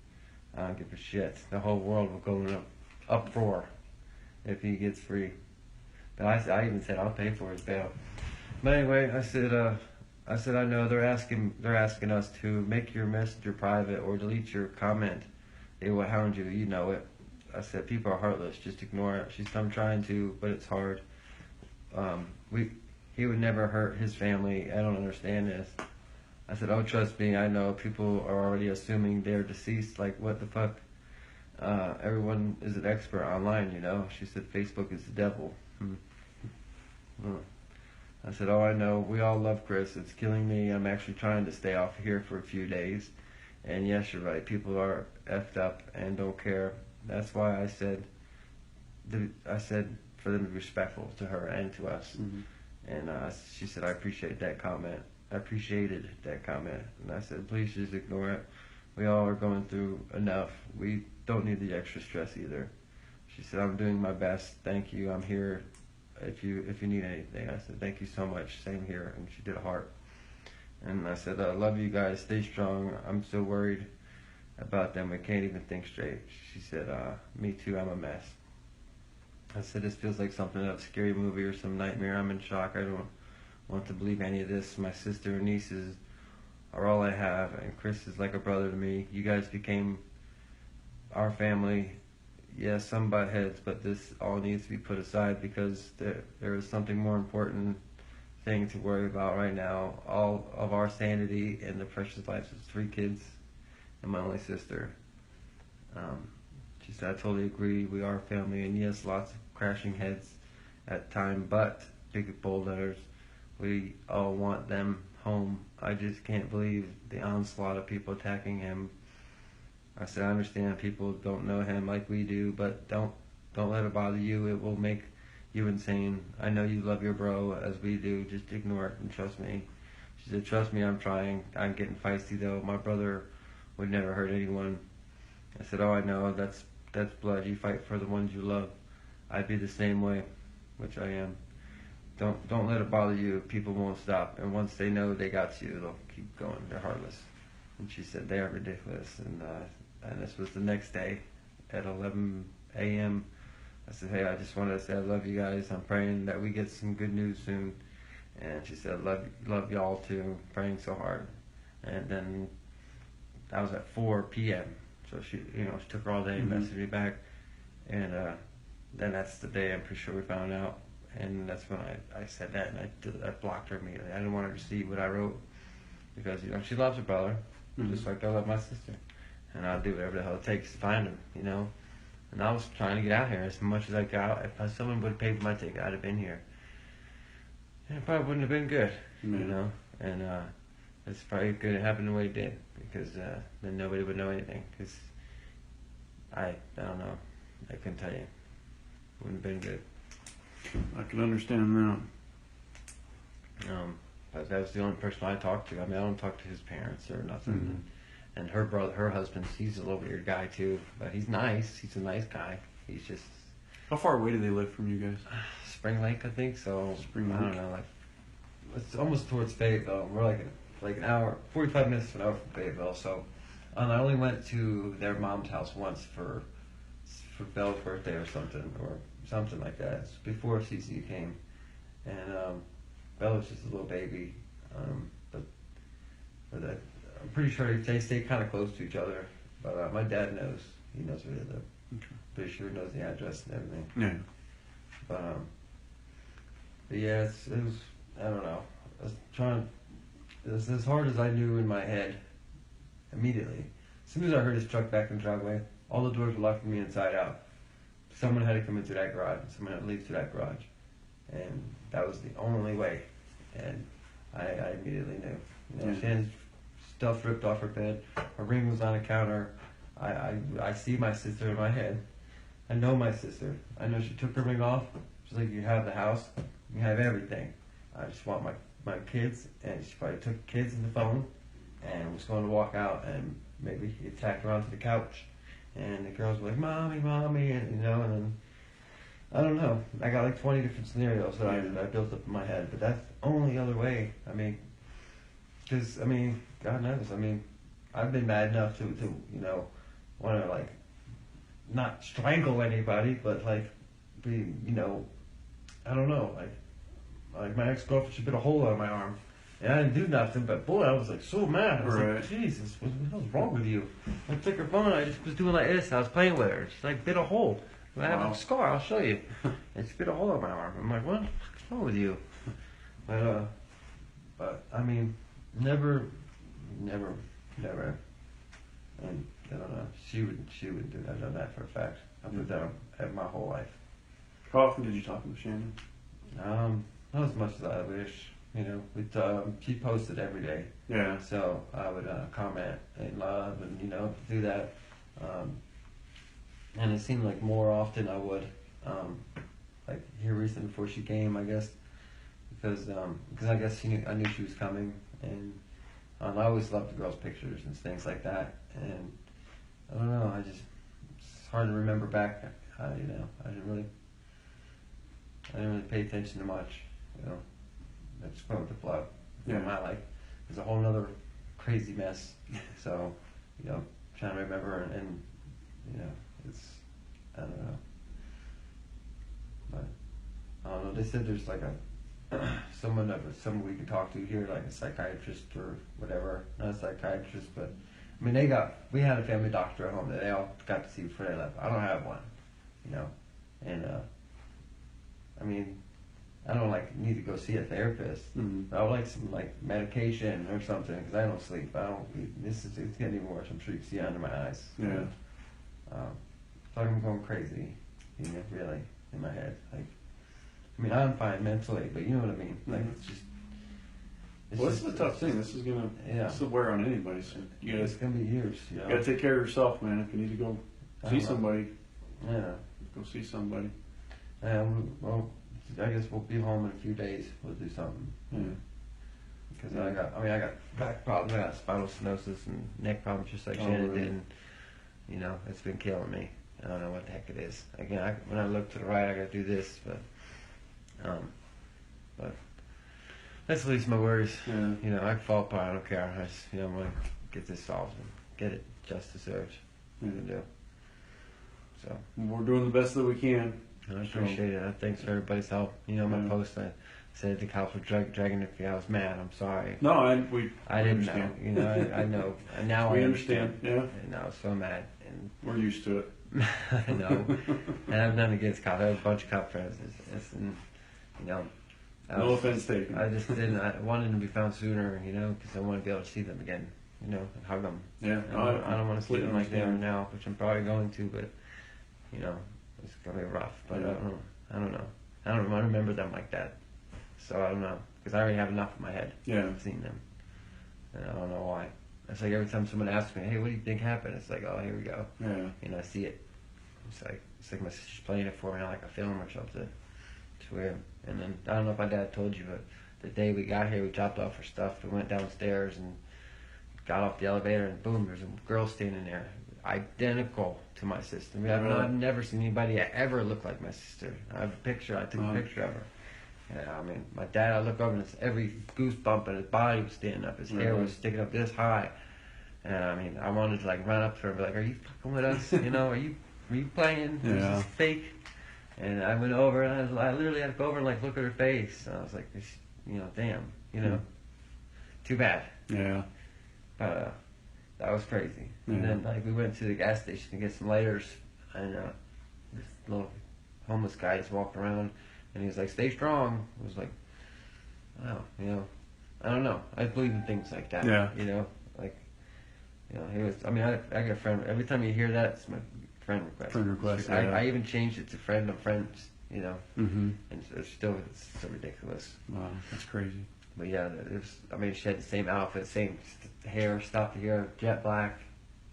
Speaker 2: I don't give a shit. The whole world will go in an uproar if he gets free. But I even said I'll pay for his bail. But anyway, I said I know they're asking us to make your messenger private or delete your comment. They will hound you. You know it. I said, people are heartless. Just ignore it. She said, I'm trying to, but it's hard. He would never hurt his family. I don't understand this. I said, oh, trust me, I know people are already assuming they're deceased. Like, what the fuck? Everyone is an expert online, you know? She said, Facebook is the devil. I said, oh, I know. We all love Chris. It's killing me. I'm actually trying to stay off here for a few days. And yes, you're right. People are effed up and don't care. That's why I said for them to be respectful to her and to us.
Speaker 1: Mm-hmm.
Speaker 2: And she said, I appreciated that comment. And I said, please just ignore it. We all are going through enough. We don't need the extra stress either. She said, I'm doing my best. Thank you. I'm here if you need anything. I said, thank you so much. Same here. And she did a heart. And I said, I love you guys. Stay strong. I'm so worried about them. We can't even think straight. She said, me too. I'm a mess. I said, this feels like something out of a scary movie or some nightmare. I'm in shock. I don't want to believe any of this. My sister and nieces are all I have, and Chris is like a brother to me. You guys became our family. Yes, some butt heads, but this all needs to be put aside because there is something more important thing to worry about right now. All of our sanity and the precious lives of 3 kids and my only sister. She said, I totally agree. We are family, and yes, lots of crashing heads at time, but big bold letters. We all want them home. I just can't believe the onslaught of people attacking him. I said, I understand people don't know him like we do, but don't let it bother you. It will make you insane. I know you love your bro as we do. Just ignore it and trust me. She said, trust me, I'm trying. I'm getting feisty though. My brother would never hurt anyone. I said, oh, I know. That's blood. You fight for the ones you love. I'd be the same way, which I am. Don't let it bother you. People won't stop. And once they know they got you, they'll keep going. They're heartless. And she said, they are ridiculous. And this was the next day at 11 a.m. I said, hey, I just wanted to say I love you guys. I'm praying that we get some good news soon. And she said, love y'all too. Praying so hard. And then that was at 4 p.m. So she took her all day and messaged me back. And then that's the day I'm pretty sure we found out. And that's when I said that, and I blocked her immediately. I didn't want her to see what I wrote because she loves her brother, just like I love my sister. And I'll do whatever the hell it takes to find him, And I was trying to get out here as much as I got. If someone would have paid for my ticket, I'd have been here. And it probably wouldn't have been good, And it's probably good it happened the way it did because then nobody would know anything. Because I don't know. I couldn't tell you. Wouldn't have been good.
Speaker 1: I can understand that.
Speaker 2: But that was the only person I talked to. I don't talk to his parents or nothing.
Speaker 1: Mm-hmm.
Speaker 2: And her husband, he's a little weird guy too. But he's nice. He's a nice guy. He's just...
Speaker 1: How far away do they live from you guys?
Speaker 2: Spring Lake, I think. So,
Speaker 1: Spring Lake.
Speaker 2: I don't know. It's almost towards Fayetteville. We're like an hour, 45 minutes to an hour from Fayetteville. So, I only went to their mom's house once for Belle's birthday or something like that. It's before CC came, and Belle was just a little baby, but I'm pretty sure they stay kind of close to each other. But my dad knows. He knows where they live.
Speaker 1: Okay.
Speaker 2: Pretty sure he knows the address and everything.
Speaker 1: Yeah.
Speaker 2: But yeah, it was, I don't know. I was trying. It was as hard as I knew in my head. Immediately, as soon as I heard his truck back in the driveway, all the doors were locked from the inside out. Someone had to come into that garage. Someone had to leave through that garage. And that was the only way. And I immediately knew. She had stuff ripped off her bed. Her ring was on a counter. I see my sister in my head. I know my sister. I know she took her ring off. She's like, you have the house. You have everything. I just want my kids. And she probably took the kids and the phone and was going to walk out, and maybe he attacked her onto the couch. And the girls were like, Mommy, Mommy, and and then, I don't know. I got like 20 different scenarios that I built up in my head, but that's the only other way. Because, God knows, I've been mad enough to want to, like, not strangle anybody, but, like, be, I don't know, like my ex-girlfriend, she bit a hole out of my arm, And I didn't do nothing, but boy, I was like so mad. I was
Speaker 1: Right.
Speaker 2: like, Jesus, what's wrong with you? I took her phone, I just was doing like this. I was playing with her. She like bit a hole. I have
Speaker 1: Wow.
Speaker 2: a scar, I'll show you. And she bit a hole in my arm. I'm like, what's wrong with you? But I mean, never. And I don't know, she wouldn't do that. I know that for a fact. I put that on my whole life.
Speaker 1: How often did you talk with Shannon?
Speaker 2: Not as much as I wish. You know, she posted every day.
Speaker 1: Yeah.
Speaker 2: So I would comment and love and, do that. And it seemed like more often I would, like here recently before she came, I guess, because I guess I knew she was coming, and I always loved the girls' pictures and things like that. And I don't know, it's hard to remember back. I didn't really pay attention to much. I just went with the flow.
Speaker 1: Yeah.
Speaker 2: My life is a whole other crazy mess. So, trying to remember and it's, I don't know. But I don't know. They said there's like someone we can talk to here, like a psychiatrist or whatever. Not a psychiatrist, but I mean we had a family doctor at home that they all got to see before they left. I don't have one, and I mean, I don't need to go see a therapist.
Speaker 1: Mm-hmm.
Speaker 2: I would like some medication or something because I don't sleep. It's getting even worse. I'm sure you can see it under my eyes.
Speaker 1: Yeah.
Speaker 2: So I'm going crazy, really in my head. I mean, I'm fine mentally, but you know what I mean.
Speaker 1: Well, this is a tough thing. This is this will wear on anybody. So
Speaker 2: it's gonna be years.
Speaker 1: You gotta take care of yourself, man. If you need to go see somebody,
Speaker 2: Yeah.
Speaker 1: go see somebody.
Speaker 2: Well, I guess we'll be home in a few days. We'll do something.
Speaker 1: Yeah.
Speaker 2: Because I got back problems, I got spinal stenosis and neck problems just like Shannon
Speaker 1: really?
Speaker 2: did. And, it's been killing me. I don't know what the heck it is. Again, when I look to the right, I gotta do this, but that's at least my worries.
Speaker 1: Yeah.
Speaker 2: I can fall apart. I don't care. I just, I want to get this solved and get it just deserved.
Speaker 1: Yeah.
Speaker 2: To do. So
Speaker 1: We're doing the best that we can.
Speaker 2: I appreciate it. Thanks for everybody's help. My post, I said the cops were dragging it. I was mad. I'm sorry.
Speaker 1: No,
Speaker 2: I didn't
Speaker 1: understand.
Speaker 2: know. I know. And now
Speaker 1: We
Speaker 2: I
Speaker 1: understand. Yeah.
Speaker 2: And I was so mad. And
Speaker 1: We're used to it.
Speaker 2: I know. And I have nothing against cops. I have a bunch of cop friends.
Speaker 1: No offense taken.
Speaker 2: I just didn't. I wanted them to be found sooner, because I want to be able to see them again, and hug them.
Speaker 1: Yeah.
Speaker 2: I don't want to see them like they are
Speaker 1: understand.
Speaker 2: now, which I'm probably going to, but it's gonna be rough. But
Speaker 1: Yeah.
Speaker 2: I don't know. I don't remember them like that, so I don't know, because I already have enough in my head.
Speaker 1: Yeah.
Speaker 2: Of seeing them, and I don't know why. It's like every time someone asks me, "Hey, what do you think happened?" It's like, "Oh, here we go."
Speaker 1: Yeah.
Speaker 2: I see it. It's like my sister's playing it for me like a film or something. It's weird. And then I don't know if my dad told you, but the day we got here, we dropped off our stuff. We went downstairs and got off the elevator, and boom, there's a girl standing there, identical to my sister. I've never seen anybody ever look like my sister. I have a picture. I took a picture of her. Yeah, I mean, my dad, I look over and every goosebump in his body was standing up. His hair was sticking up this high. And I mean, I wanted to run up to her and be like, "Are you fucking with us? Are you playing?
Speaker 1: Yeah.
Speaker 2: Is this fake?" And I went over and I literally had to go over and look at her face. And I was like, damn, too bad.
Speaker 1: Yeah.
Speaker 2: But that was crazy.
Speaker 1: Yeah.
Speaker 2: And then we went to the gas station to get some lighters, and this little homeless guy just walked around, and he was like, "Stay strong." I was like, wow, I don't know. I believe in things like that.
Speaker 1: Yeah.
Speaker 2: He was. I mean, I got a friend. Every time you hear that, it's my friend request.
Speaker 1: Friend request.
Speaker 2: I even changed it to friend of friends.
Speaker 1: Mm-hmm.
Speaker 2: And it's so ridiculous.
Speaker 1: Wow, that's crazy.
Speaker 2: But yeah, she had the same outfit, same hair, stopped the hair, jet black.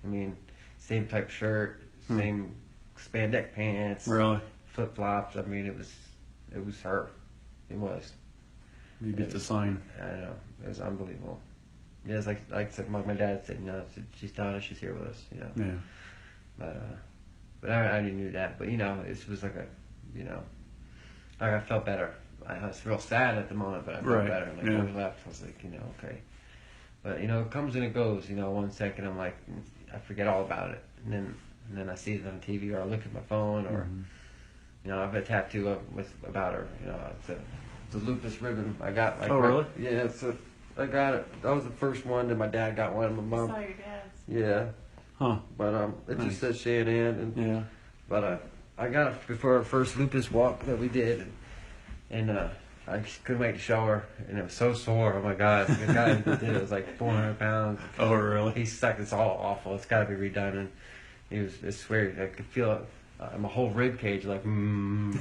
Speaker 2: I mean, same type shirt, same spandex pants.
Speaker 1: Really?
Speaker 2: Flip flops. I mean, it was her. It was.
Speaker 1: You get the sign.
Speaker 2: I know. It was unbelievable. Yeah, it's like my dad said, she's telling us she's here with us,
Speaker 1: Yeah.
Speaker 2: But I already knew that. But, it was like I felt better. I was real sad at the moment, but I felt better. When we left, I was like, okay. But, it comes and it goes. 1 second I'm like, I forget all about it. And then I see it on TV, or I look at my phone, or, I have a tattoo about her. It's a lupus ribbon I got.
Speaker 1: Oh, really?
Speaker 2: Yeah, it's I got it. That was the first one. Then my dad got one. And my
Speaker 3: I
Speaker 2: mom.
Speaker 3: saw your dad's.
Speaker 2: Yeah.
Speaker 1: Huh.
Speaker 2: But it just said Shanann. And,
Speaker 1: Yeah.
Speaker 2: but I got it before our first lupus walk that we did. And I just couldn't wait to show her. And it was so sore. Oh my God. The guy who did it was like 400 pounds.
Speaker 1: Oh, really?
Speaker 2: He sucked. It's all awful. It's got to be redone. And he was, I swear, I could feel my whole rib cage like,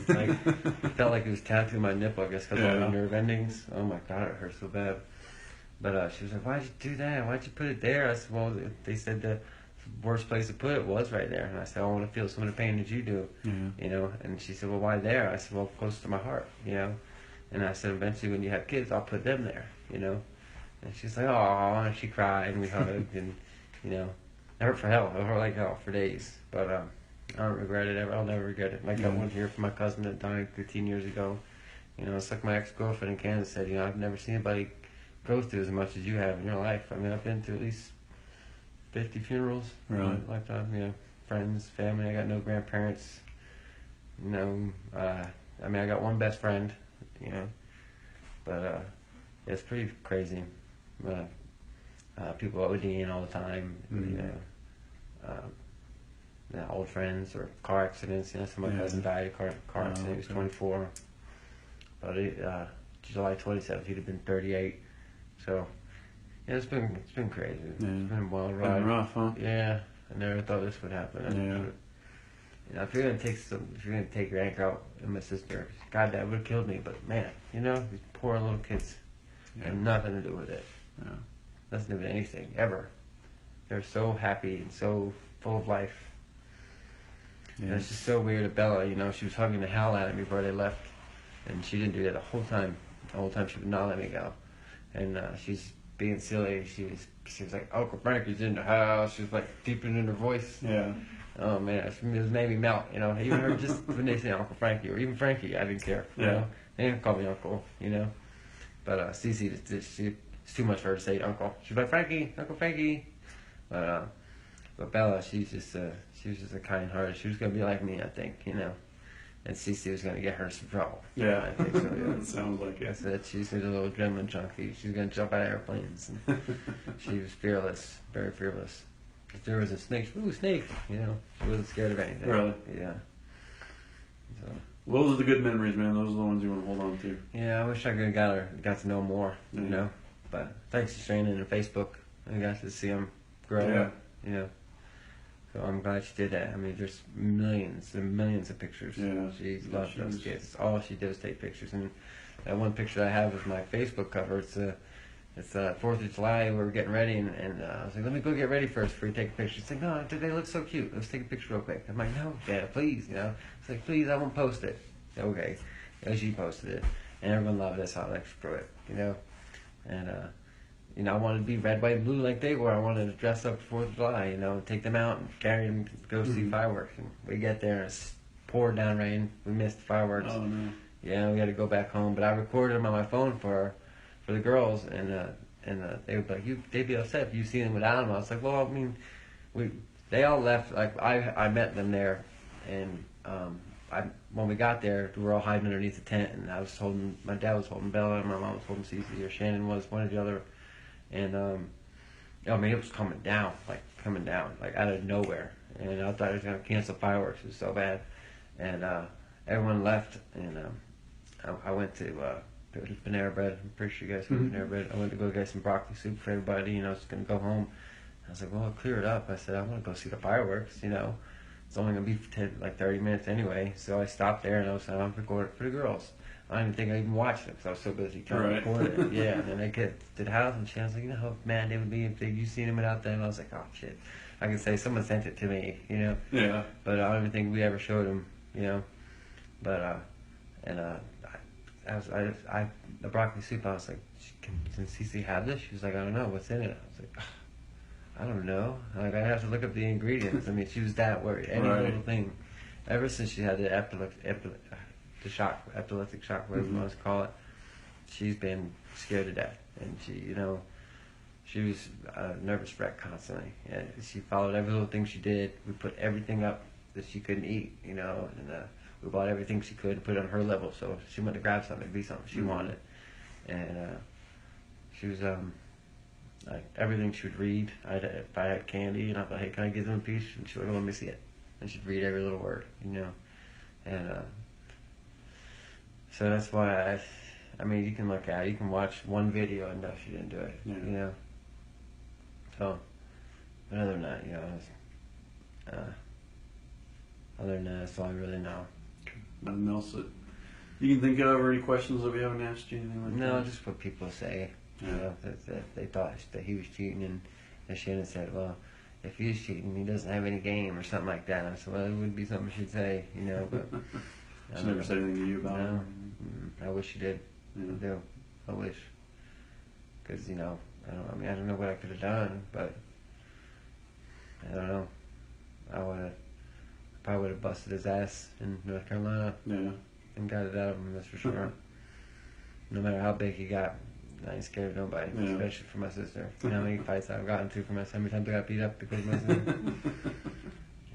Speaker 2: like it felt like it was tattooing my nipple, I guess, because of all the nerve endings. Oh my God, it hurt so bad. But she was like, "Why'd you do that? Why'd you put it there?" I said, "Well, they said the worst place to put it was right there." And I said, "I want to feel some of the pain that you do, you know." And she said, "Well, why there?" I said, "Well, close to my heart, you know." And I said, "Eventually, when you have kids, I'll put them there, you know." And she's like, "Oh," and she cried, and we hugged, and you know, it hurt for hell. It hurt like hell for days. But I don't regret it ever. I'll never regret it. I got one here from my cousin that died 15 years ago. You know, it's like my ex-girlfriend in Kansas said, you know, I've never seen anybody go through as much as you have in your life. I mean, I've been to at least 50 funerals in my lifetime. You know, friends, family. I got no grandparents. You know, I mean, I got one best friend. You know, but it's pretty crazy. People ODing all the time. You know, old friends or car accidents. You know, so my cousin died of a car accident. He was 24. But July 27th, he'd have been 38. So, yeah, it's been crazy. It's been a wild ride.
Speaker 1: Been rough, huh?
Speaker 2: Yeah, I never thought this would happen. You know, if you're gonna take your anchor out on my sister, God, that would have killed me. But man, you know, these poor little kids had nothing to do with it.
Speaker 1: Yeah.
Speaker 2: Nothing to do with anything ever. They're so happy and so full of life.
Speaker 1: Yeah.
Speaker 2: And it's just so weird that Bella, you know, she was hugging the hell out of me before they left. And she didn't do that the whole time. The whole time she would not let me go. And she's being silly. She was like, "Uncle Frankie's in the house." She was like deepening in her voice.
Speaker 1: Yeah.
Speaker 2: Oh man, it made me melt. You know, even her just when they say Uncle Frankie or even Frankie, I didn't care. You know, they didn't call me Uncle. You know, but Cece, it's too much for her to say Uncle. She's like Frankie, Uncle Frankie. But Bella, she was just a kind heart. She was gonna be like me, I think. You know. And Cece was going to get her some trouble.
Speaker 1: Yeah.
Speaker 2: I think so, yeah.
Speaker 1: It sounds like it.
Speaker 2: I said she's a little adrenaline junkie. She's going to jump out of airplanes. And she was fearless, very fearless. If there was a snake, ooh, snake, you know. She wasn't scared of anything.
Speaker 1: Really?
Speaker 2: Yeah. So.
Speaker 1: Those are the good memories, man. Those are the ones you want to hold on to.
Speaker 2: Yeah, I wish I could have got to know more, you know. But thanks to Shanann and Facebook, I got to see them grow up, you know. So I'm glad she did that. I mean, there's millions and millions of pictures.
Speaker 1: Yeah.
Speaker 2: She loved those kids. All she did was take pictures. And that one picture I have is my Facebook cover. It's 4th of July. We were getting ready, and I was like, "Let me go get ready first before you take a picture." She's like, "No, they look so cute. Let's take a picture real quick." I'm like, "No, Dad, please, you know." It's like, "Please, I won't post it." Okay. So she posted it, and everyone loved it. So I was like, "Screw it," you know. And you know, I wanted to be red, white, and blue like they were. I wanted to dress up for 4th of July, you know, take them out and carry them to go see fireworks. And we get there and it's poured down rain. We missed the fireworks.
Speaker 1: Oh, no.
Speaker 2: Yeah, we had to go back home. But I recorded them on my phone for the girls, and they would be like, they'd be upset if you see them without them. I was like, well, I mean, they all left. Like I met them there, and when we got there, we were all hiding underneath the tent, and my dad was holding Bella, and my mom was holding Cece, or Shannon was, one or the other. And I mean, it was coming down like out of nowhere. And I thought it was gonna cancel fireworks. It was so bad. And everyone left, and I went to Panera Bread. I'm pretty sure you guys went to Panera Bread. I went to go get some broccoli soup for everybody. You know, I was gonna go home. I was like, well, I'll clear it up. I said, I want to go see the fireworks. You know, it's only gonna be 30 minutes anyway. So I stopped there, and I was recording it for the girls. I don't even think I even watched it because I was so busy trying to record it. Yeah, and then I get to the house, and she was like, you know how mad they would be if you seen him without them. I was like, oh shit. I can say someone sent it to me, you know.
Speaker 1: Yeah.
Speaker 2: But I don't even think we ever showed him, you know. But the broccoli soup. I was like, can Cece have this? She was like, I don't know what's in it. I was like, I don't know. Like I have to look up the ingredients. I mean, she was that worried. Any little thing. Ever since she had the epileptic shock, whatever you want to call it, she's been scared to death, and she was a nervous wreck constantly. And she followed every little thing she did. We put everything up that she couldn't eat, you know, and we bought everything she could and put it on her level. So if she went to grab something, it'd be something she wanted, and She was like everything she would read. If I had candy and I thought, hey, can I give them a piece? And she would let me see it, and she'd read every little word, you know. And so that's why I mean, you can look at it, you can watch one video and know she didn't do it,
Speaker 1: Yeah.
Speaker 2: you know. So, but other than that, you know, other than that, that's all I really know.
Speaker 1: Nothing else that you can think of, or any questions that we haven't asked you, anything like
Speaker 2: No,
Speaker 1: that?
Speaker 2: just what people say.
Speaker 1: Yeah.
Speaker 2: You know, that they thought that he was cheating, and Shannon said, well, if he's cheating, he doesn't have any game or something like that. I said, well, it would be something she'd say, you know, but
Speaker 1: She never said anything to you about
Speaker 2: no,
Speaker 1: it?
Speaker 2: I wish she did.
Speaker 1: Yeah.
Speaker 2: I do. I wish. Because, you know, I don't know what I could have done, but I don't know. I probably would have busted his ass in North Carolina
Speaker 1: Yeah.
Speaker 2: and got it out of him, that's for sure. No matter how big he got, I ain't scared of nobody,
Speaker 1: Yeah.
Speaker 2: especially for my sister. You know how many fights I've gotten to for my sister, how many times I got beat up because of my sister.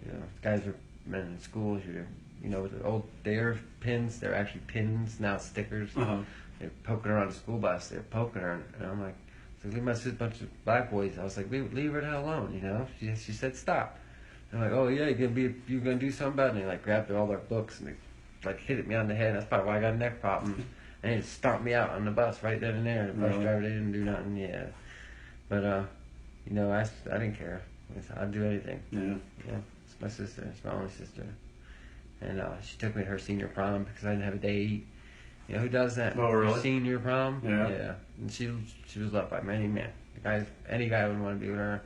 Speaker 2: You know, guys were men in school, you know, with the old dare pins, they're actually pins, now stickers.
Speaker 1: Uh-huh.
Speaker 2: They're poking her on the school bus, they're poking her, and I'm like, leave my sister, a bunch of black boys. I was like, leave her the hell alone, you know? She said stop. I'm like, oh yeah, you're gonna do something about it? And they like grabbed all their books and they like hit me on the head. That's probably why I got a neck problem. And they stomped me out on the bus right then and there. The bus driver, they didn't do nothing. Yeah, but you know, I didn't care. I'd do anything.
Speaker 1: Yeah.
Speaker 2: Yeah, it's my sister. It's my only sister. And she took me to her senior prom because I didn't have a date. You know who does that?
Speaker 1: Oh, really?
Speaker 2: Senior prom.
Speaker 1: Yeah.
Speaker 2: Yeah. And she was loved by many men. Any guy would want to be with her.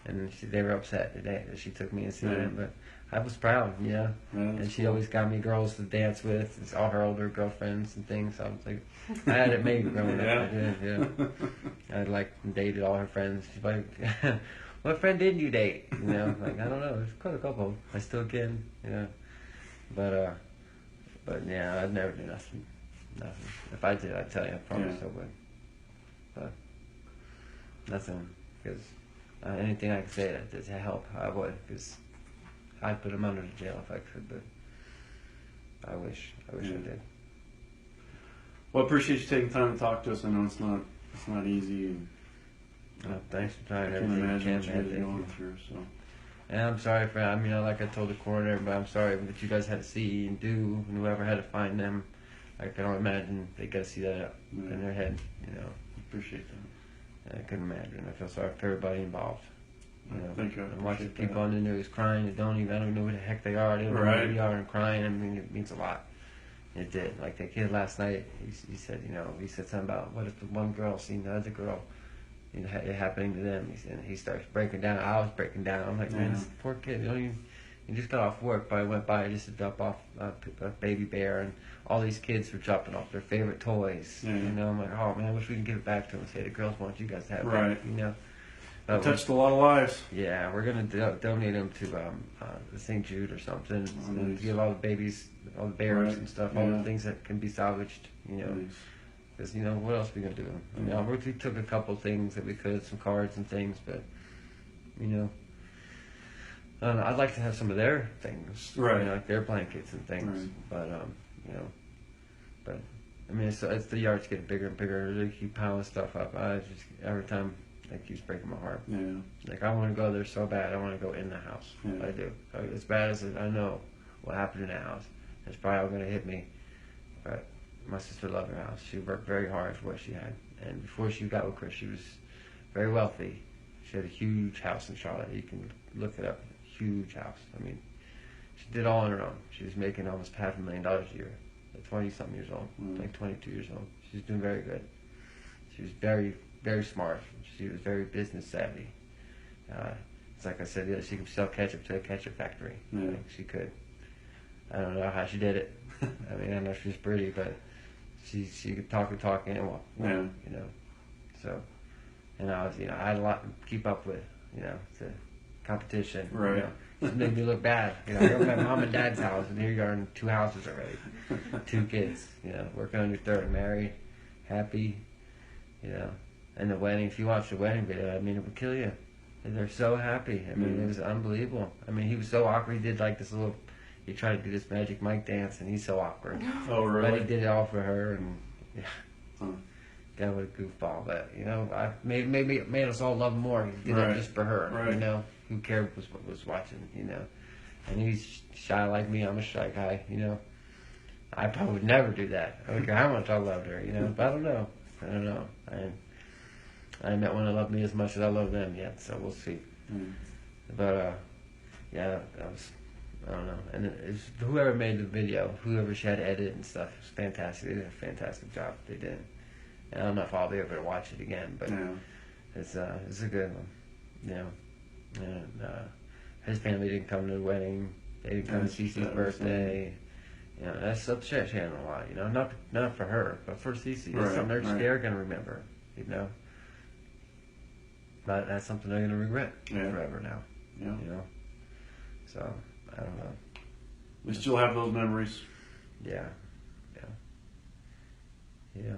Speaker 2: And they were upset the day that she took me and seen it, but I was proud, you know.
Speaker 1: Yeah,
Speaker 2: And she always got me girls to dance with. It's all her older girlfriends and things. So I was like, I had it made growing up. I did, yeah. I like dated all her friends. She's like, what friend did you date? You know, like I don't know. There's quite a couple. I still can, you know. But yeah, I'd never do nothing. Nothing. If I did, I'd tell you. I promise I would. But nothing, because anything I could say to help, I would, because I'd put him under the jail if I could. But I wish I did.
Speaker 1: Well, I appreciate you taking time to talk to us. I know it's not easy. And
Speaker 2: thanks for trying
Speaker 1: I can
Speaker 2: everything
Speaker 1: imagine
Speaker 2: you
Speaker 1: what
Speaker 2: can,
Speaker 1: you guys are
Speaker 2: man.
Speaker 1: going
Speaker 2: Thank you.
Speaker 1: through. So.
Speaker 2: And I'm sorry for, I mean, like I told the coroner, but I'm sorry what you guys had to see and do, and whoever had to find them. I can only imagine they got to see that in their head, you know.
Speaker 1: Appreciate that.
Speaker 2: I couldn't imagine. I feel sorry for everybody involved. You know,
Speaker 1: Thank you. I
Speaker 2: and watching
Speaker 1: appreciate
Speaker 2: people
Speaker 1: that.
Speaker 2: on the news crying that I don't know who the heck they are. They don't know
Speaker 1: Right.
Speaker 2: who they are and crying. I mean, it means a lot. It did. Like that kid last night, he said, you know, he said something about what if the one girl seen the other girl, you know, it happening to them. He starts breaking down. I was breaking down. I'm like, man, this poor kid. He just got off work, but I went by just to drop off a baby bear, and all these kids were dropping off their favorite toys.
Speaker 1: Yeah.
Speaker 2: You know, I'm like, oh man, I wish we could give it back to them and say the girls want you guys to have
Speaker 1: Right.
Speaker 2: that. You know.
Speaker 1: It touched a lot of lives.
Speaker 2: Yeah, we're gonna donate them to the St. Jude or something.
Speaker 1: Oh, nice.
Speaker 2: To give all the babies, all the bears
Speaker 1: Right.
Speaker 2: and stuff, all
Speaker 1: Yeah.
Speaker 2: the things that can be salvaged. You know,
Speaker 1: Nice.
Speaker 2: because you know what else are we gonna do? I mean, we took a couple things that we could, some cards and things, but you know, I don't know, I'd like to have some of their things,
Speaker 1: Right.
Speaker 2: You know, like their blankets and things.
Speaker 1: Right.
Speaker 2: But you know, but I mean, it's the yard's getting bigger and bigger. They keep piling stuff up. I just every time. It keeps breaking my heart.
Speaker 1: Yeah.
Speaker 2: Like, I want to go there so bad. I want to go in the house.
Speaker 1: Yeah.
Speaker 2: I do. As bad as I know what happened in the house, it's probably all going to hit me. But my sister loved her house. She worked very hard for what she had. And before she got with Chris, she was very wealthy. She had a huge house in Charlotte. You can look it up. Huge house. I mean, she did it all on her own. She was making almost $500,000 a year at 20-something years old. Like 22 years old. She's doing very good. She was very, very smart. She was very business savvy. It's like I said, yeah, she could sell ketchup to a ketchup factory.
Speaker 1: Yeah.
Speaker 2: Like she could. I don't know how she did it. I mean, I know she was pretty, but she could talk and walk.
Speaker 1: Yeah.
Speaker 2: You know. So, and I had a lot to keep up with. You know, the competition.
Speaker 1: Right.
Speaker 2: You know. It made me look bad. You know, I go to my mom and dad's house, and here you are in 2 houses already, 2 kids. You know, working on your 3rd, married, happy. You know. And the wedding, if you watch the wedding video, I mean, it would kill you. And they're so happy. I mean, it was unbelievable. I mean, he was so awkward. He did like this little, he tried to do this Magic Mike dance, and he's so awkward.
Speaker 1: Oh, really?
Speaker 2: But he did it all for her, and yeah.
Speaker 1: Huh.
Speaker 2: kind of a goofball, but you know, I maybe it made us all love him more. He did
Speaker 1: Right.
Speaker 2: it just for her,
Speaker 1: Right.
Speaker 2: you know. Who cared was watching, you know. And he's shy like me. I'm a shy guy, you know. I probably would never do that. I don't care how much I loved her, you know. But I don't know. I ain't met one that loved me as much as I love them yet, so we'll see. But yeah, I don't know. And it's whoever made the video, whoever she had to edit and stuff, it was fantastic. They did a fantastic job. They did. And I don't know if I'll be able to watch it again, but it's a good one, you know. And his family didn't come to the wedding. They didn't come to Cece's birthday. You know, that's upset Shannon a lot. You know, not for her, but for Cece. That's something they're gonna remember. You know, but that's something they're gonna regret forever now.
Speaker 1: Yeah.
Speaker 2: You know, so I don't know.
Speaker 1: We still have those memories.
Speaker 2: Yeah. Yeah.